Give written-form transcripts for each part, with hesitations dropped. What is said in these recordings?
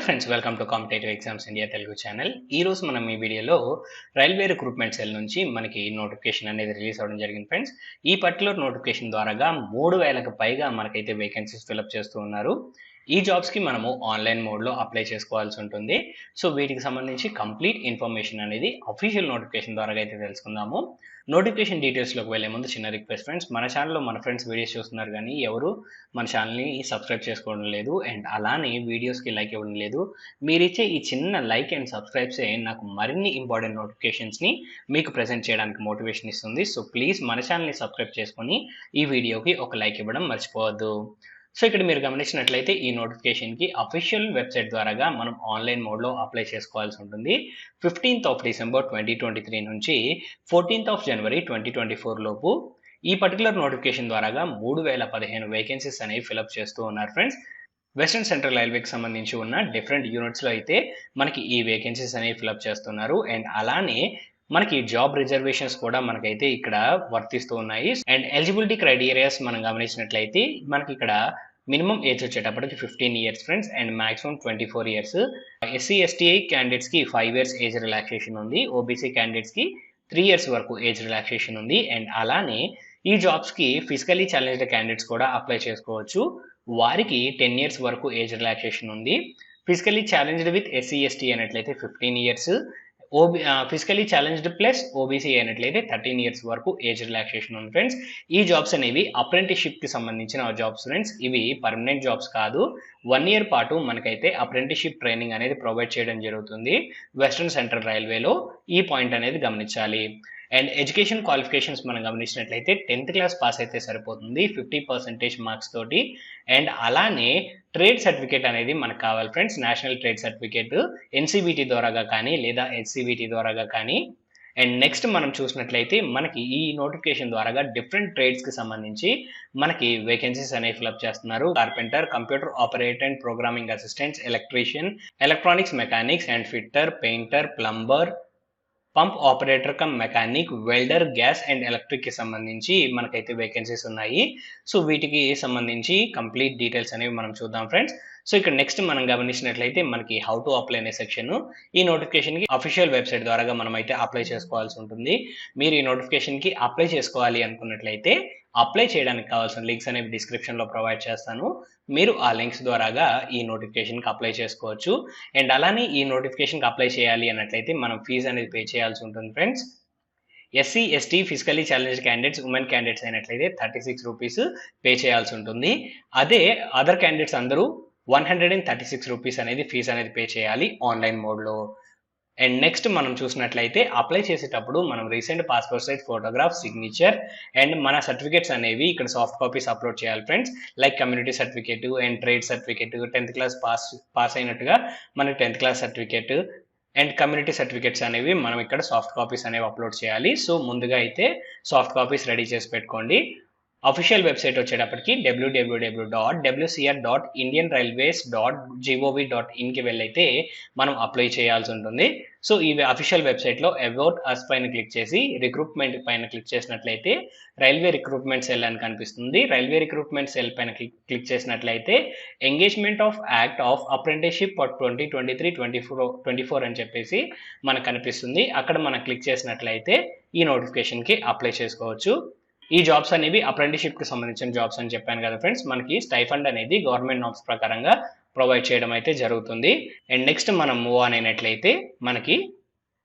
Friends, welcome to competitive exams India Telugu channel. ఈ రోజు మనం ఈ వీడియోలో రైల్వే రిక్రూట్మెంట్ సెల్ నుంచి మనకి నోటిఫికేషన్ అనేది రిలీజ్ అవ్వడం జరిగింది ఫ్రెండ్స్. ఈ పర్టికులర్ నోటిఫికేషన్ ద్వారాగా 3000కు పైగా మనకైతే వేకెన్సీస్ ఫిలప్ చేస్తూ ఉన్నారు. ఈ జాబ్స్కి మనము ఆన్లైన్ మోడ్లో అప్లై చేసుకోవాల్సి ఉంటుంది. సో వీటికి సంబంధించి కంప్లీట్ ఇన్ఫర్మేషన్ అనేది అఫీషియల్ నోటిఫికేషన్ ద్వారా అయితే తెలుసుకుందాము. నోటిఫికేషన్ డీటెయిల్స్లోకి వెళ్ళే ముందు చిన్న రిక్వెస్ట్ ఫ్రెండ్స్, మన ఛానల్లో మన ఫ్రెండ్స్ వీడియోస్ చూస్తున్నారు కానీ ఎవరు మన ఛానల్ని సబ్స్క్రైబ్ చేసుకోవడం లేదు అండ్ అలానే వీడియోస్కి లైక్ ఇవ్వడం లేదు. మీరిచ్చే ఈ చిన్న లైక్ అండ్ సబ్స్క్రైబ్సే నాకు మరిన్ని ఇంపార్టెంట్ నోటిఫికేషన్స్ని మీకు ప్రజెంట్ చేయడానికి మోటివేషన్ ఇస్తుంది. సో ప్లీజ్ మన ఛానల్ని సబ్స్క్రైబ్ చేసుకొని ఈ వీడియోకి ఒక లైక్ ఇవ్వడం మర్చిపోవద్దు. సో ఇక్కడ మీరు గమనించినట్లయితే ఈ నోటిఫికేషన్కి అఫీషియల్ వెబ్సైట్ ద్వారాగా మనం ఆన్లైన్ మోడ్లో అప్లై చేసుకోవాల్సి ఉంటుంది. 15th December 2023 నుంచి 14th January 2024 లోపు ఈ పర్టికులర్ నోటిఫికేషన్ ద్వారాగా 3015 వేకెన్సీస్ అనేవి ఫిలప్ చేస్తూ ఉన్నారు ఫ్రెండ్స్. వెస్టర్న్ సెంట్రల్ రైల్వేకి సంబంధించి ఉన్న డిఫరెంట్ యూనిట్స్లో అయితే మనకి ఈ వేకెన్సీస్ అనేవి ఫిలప్ చేస్తున్నారు అండ్ అలానే మనకి జాబ్ రిజర్వేషన్స్ కూడా మనకైతే ఇక్కడ వర్తిస్తూ ఉన్నాయి. అండ్ ఎలిజిబిలిటీ క్రైటీరియాస్ మనం గమనించినట్లయితే మనకి ఇక్కడ మినిమం ఏజ్ వచ్చేటప్పటికి 15 years friends and maximum 24 years. SC ఎస్టీఐ క్యాండిడేట్స్కి 5 years ఏజ్ రిలాక్సేషన్ ఉంది. ఓబీసీ క్యాండిడేట్స్కి 3 years వరకు ఏజ్ రిలాక్సేషన్ ఉంది. అండ్ అలానే ఈ జాబ్స్కి ఫిజికలీ ఛాలెంజ్డ్ క్యాండిడేట్స్ కూడా అప్లై చేసుకోవచ్చు. వారికి 10 years వరకు ఏజ్ రిలాక్సేషన్ ఉంది. Physically challenged with SC ST అయినట్లయితే 15 years, physically challenged plus OBC అయినట్లయితే 13 years వరకు ఏజ్ రిలాక్సేషన్ ఉంది ఫ్రెండ్స్. ఈ జాబ్స్ అనేవి అప్రెంటిస్షిప్కి సంబంధించిన జాబ్స్ ఫ్రెండ్స్. ఇవి పర్మనెంట్ జాబ్స్ కాదు. 1 year పాటు మనకైతే అప్రెంటిస్షిప్ ట్రైనింగ్ అనేది ప్రొవైడ్ చేయడం జరుగుతుంది వెస్టర్న్ సెంట్రల్ రైల్వేలో. ఈ పాయింట్ అనేది గమనించాలి. అండ్ ఎడ్యుకేషన్ క్వాలిఫికేషన్స్ మనం గమనించినట్లయితే 10th class పాస్ అయితే సరిపోతుంది 50% మార్క్స్ తోటి. అండ్ అలానే ట్రేడ్ సర్టిఫికేట్ అనేది మనకు కావాలి friends. National trade certificate NCVT ద్వారాగా కానీ లేదా హెచ్సీబీటీ ద్వారాగా కానీ. అండ్ నెక్స్ట్ మనం చూసినట్లయితే మనకి ఈ నోటిఫికేషన్ ద్వారాగా డిఫరెంట్ ట్రేడ్స్కి సంబంధించి మనకి వేకెన్సీస్ అనేవి ఫిలప్ చేస్తున్నారు. Carpenter, computer operator and programming assistants, electrician, electronics mechanics and fitter, painter, plumber, pump operator cum mechanic, welder, gas and ఎలక్ట్రిక్కి సంబంధించి మనకైతే వేకెన్సీస్ ఉన్నాయి. సో వీటికి సంబంధించి కంప్లీట్ డీటెయిల్స్ అనేవి మనం చూద్దాం ఫ్రెండ్స్. సో ఇక్కడ నెక్స్ట్ మనం గమనించినట్లయితే మనకి హౌ టు అప్లై అనే సెక్షన్. ఈ నోటిఫికేషన్కి అఫీషియల్ వెబ్సైట్ ద్వారా మనం అయితే అప్లై చేసుకోవాల్సి ఉంటుంది. మీరు ఈ నోటిఫికేషన్కి అప్లై చేసుకోవాలి అనుకున్నట్లయితే అప్లై చేయడానికి కావాల్సిన లింక్స్ అనేవి డిస్క్రిప్షన్లో ప్రొవైడ్ చేస్తాను. మీరు ఆ లింక్స్ ద్వారాగా ఈ నోటిఫికేషన్కి అప్లై చేసుకోవచ్చు. అండ్ అలానే ఈ నోటిఫికేషన్కి అప్లై చేయాలి అన్నట్లయితే మనం ఫీజు అనేది పే చేయాల్సి ఉంటుంది friends. SC ST physically challenged candidates, women candidates అయినట్లయితే 36 rupees పే చేయాల్సి ఉంటుంది. అదే అదర్ క్యాండిడేట్స్ అందరూ 136 rupees అనేది ఫీజు అనేది పే చేయాలి ఆన్లైన్ మోడ్లో. అండ్ నెక్స్ట్ మనం చూసినట్లయితే అప్లై చేసేటప్పుడు మనం recent passport size photograph, signature and మన సర్టిఫికేట్స్ అనేవి ఇక్కడ సాఫ్ట్ కాపీస్ అప్లోడ్ చేయాలి friends. Like community certificate and trade certificate, 10th class pass అయినట్టుగా మనకి 10th class certificate and community certificates అనేవి మనం ఇక్కడ సాఫ్ట్ కాపీస్ అనేవి అప్లోడ్ చేయాలి. సో ముందుగా అయితే సాఫ్ట్ కాపీస్ రెడీ చేసి పెట్టుకోండి. అఫీషియల్ వెబ్సైట్ వచ్చేటప్పటికి www.wcr.indianrailways.gov.in వెళ్ళైతే మనం అప్లై చేయాల్సి ఉంటుంది. సో ఈ అఫీషియల్ వెబ్సైట్లో అబౌట్ అస్ పైన క్లిక్ చేసి రిక్రూట్మెంట్ పైన క్లిక్ చేసినట్లయితే రైల్వే రిక్రూట్మెంట్ సెల్ అని కనిపిస్తుంది. రైల్వే రిక్రూట్మెంట్ సెల్ పైన క్లిక్ చేసినట్లయితే engagement of act of apprenticeship for 2023-24 అని చెప్పేసి మనకు కనిపిస్తుంది. అక్కడ మనం క్లిక్ చేసినట్లయితే ఈ నోటిఫికేషన్కి అప్లై చేసుకోవచ్చు. ఈ జాబ్స్ అనేవి అప్రెంటిస్షిప్కి సంబంధించిన జాబ్స్ అని చెప్పాను కదా ఫ్రెండ్స్. మనకి స్టైఫండ్ అనేది గవర్నమెంట్ నామ్స్ ప్రకారంగా ప్రొవైడ్ చేయడం అయితే జరుగుతుంది. అండ్ నెక్స్ట్ మనం మూవ్ ఆన్ అయినట్లయితే మనకి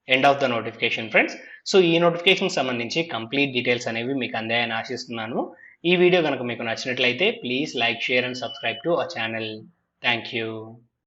end of the notification friends. So ఈ నోటిఫికేషన్ సంబంధించి కంప్లీట్ డీటెయిల్స్ అనేవి మీకు అందాయని ఆశిస్తున్నాను. ఈ వీడియో కనుక మీకు నచ్చినట్లయితే please like, share and subscribe to our channel. Thank you.